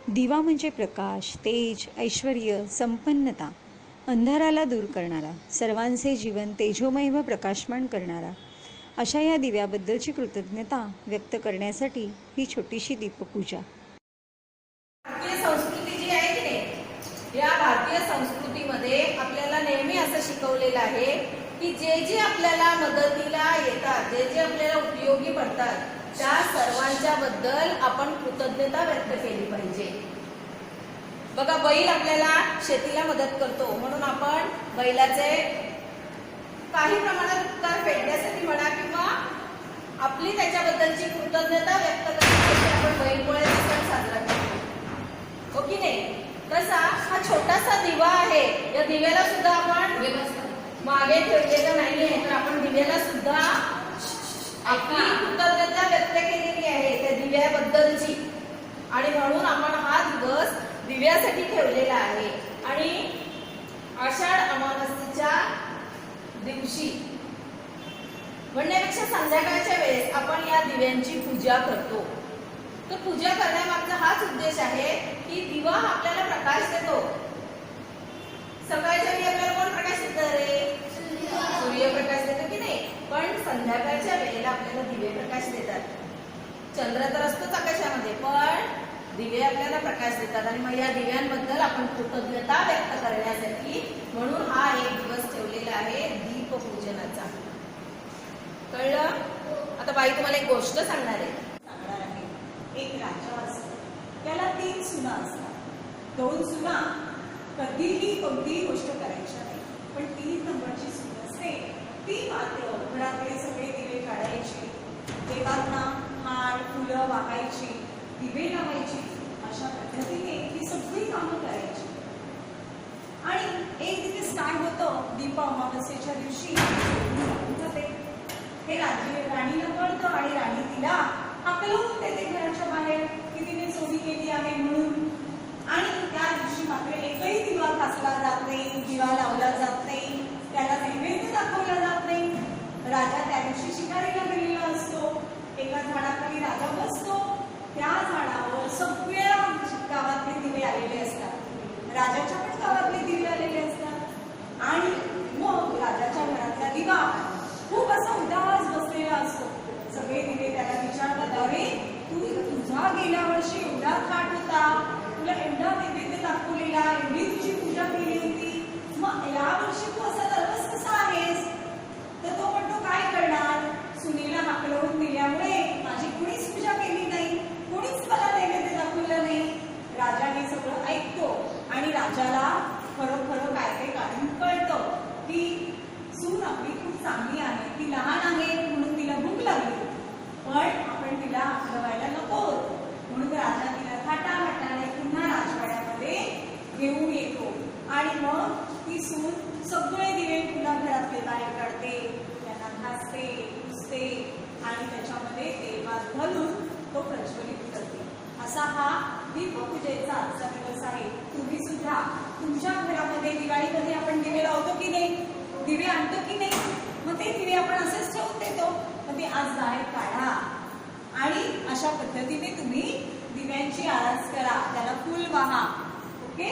दिवा म्हणजे प्रकाश, तेज, ऐश्वर्य, संपन्नता, अंधाराला दूर करणारा, सर्वांचे जीवन तेजोमय व प्रकाशमान करणारा. अशा या दिव्याबद्दलची कृतज्ञता व्यक्त करण्यासाठी ही छोटीशी दीपपूजा. भारतीय संस्कृती जी आहे की नाही, या भारतीय संस्कृतीमध्ये आपल्याला नेहमी असं शिकवलेलं आहे की जे जे आपल्याला मदतीला येतात, जे जे आपल्याला उपयोगी पडतात, त्या सर्वांच्या बद्दल आपण कृतज्ञता व्यक्त केली पाहिजे. बघा, बैल आपल्याला शेतीला मदत करतो म्हणून आपण बैलाचे काही प्रमाणात उपकार फेडण्यासाठी म्हणा किंवा आपली त्याच्याबद्दलची कृतज्ञता व्यक्त करण्यासाठी आपण बैलपोळ्याचा सण साजरा करतो, हो की नाही. तसा हा छोटासा दिवा आहे, या दिव्याला सुद्धा आपण मागे ठेवलेलं नाहीये, तर आपण दिव्याला सुद्धा आपली कृतज्ञता व्यक्त केलेली आहे त्या दिव्याबद्दलची, आणि म्हणून आपण हा दिवस दिव्यासाठी ठेवलेला आहे. आणि आषाढ अमावस्येच्या दिवशी म्हणण्यापेक्षा संध्याकाळच्या वेळेस आपण या दिव्यांची पूजा करतो. तर पूजा करण्यामागचा हाच उद्देश आहे की दिवा आपल्याला प्रकाश देतो. सकाळच्या वेळी आपल्याला कोण प्रकाश देतं रे? सूर्यप्रकाश देतो की नाही, पण संध्याकाळच्या वेळेला आपल्याला दिवे प्रकाश देतात. चंद्र तर असतोच आकाशामध्ये, पण दिवे आपल्याला प्रकाश देतात. आणि मग या दिव्यांबद्दल आपण कृतज्ञता व्यक्त करण्यासाठी म्हणून हा एक दिवस ठेवलेला आहे दीपपूजनाचा. कळलं? आता बाई तुम्हाला एक गोष्ट सांगणार आहे. एक राजा असतो, त्याला 3 सुना असतात. 2 सुना कधीही कोणतीही गोष्ट करायच्या नाही, पण 3 नंबरची सून असते ती मात्र घरातले सगळे दिवे काढायची, देवांना हार फुलं वाहायची, दिवे लावायची, अशा पद्धतीने ही सगळी कामं करायची. आणि एक दिवस काय होतं, दीप अमावस्येच्या दिवशी हे राणीला कळतं आणि राणी तिला हाकलवून देते घराच्या बाहेर की तिने चोरी केली आहे म्हणून. आणि त्या दिवशी मात्र एकही दिवा घासला जात नाही, दिवा लावला जात नाही, त्याला नैवेद्य दाखवला जात नाही. राजा त्या दिवशी शिकारीला गेलेला असतो. एका झाडाखाली राजा बसतो, त्या झाडावर सगळ्या गावातले दिवे आलेले असतात, राजाच्या पण गावातले दिवे आलेले असतात. आणि मग राजाच्या घरातला दिवा खूप असा उदास बसलेला असतो. सगळे दिवे त्याला विचारतात, अरे तू तुझा गेल्या वर्षी एवढा थाट होता, तुला एवढा नैवेद्य दाखवलेला, एवढी तुझी पूजा केली होती, मग या वर्षी तू असा नर्वस कसा आहेस? तर तो म्हणतो, काय करणार, सुनेला हाकलवून दिल्यामुळे माझी कुणीच पूजा केली नाही, कुणीच मला नैवेद्य दाखवलं नाही. राजाने सगळं ऐकतो आणि राजाला खरं खरं काय ते कारण कळतं की सून आपली खूप चांगली आहे, ती लहान आहे म्हणून तिला भूक लागली, पण आपण तिला हाकलवायला नको. म्हणून राजा तिला थाटामाटाने पुन्हा राजवाड्यामध्ये घेऊन येतो. आणि मग ती सून सगळे दिवे पुन्हा घरातले बाहेर काढते, त्यांना घासते, पुसते आणि त्याच्यामध्ये तेल घालून तो प्रज्वलित करते. असा हा दीपपूजेचा आजचा दिवस आहे. तुम्ही सुद्धा तुमच्या घरामध्ये दिवाळीमध्ये आपण दिवे लावतो की नाही, दिवे आणतो की नाही, मग ते दिवे आपण असेच ठेवून देतो. मग ते आज बाहेर काढा आणि अशा पद्धतीने तुम्ही दिव्यांची आरास करा, त्याला फुल वाहा. ओके.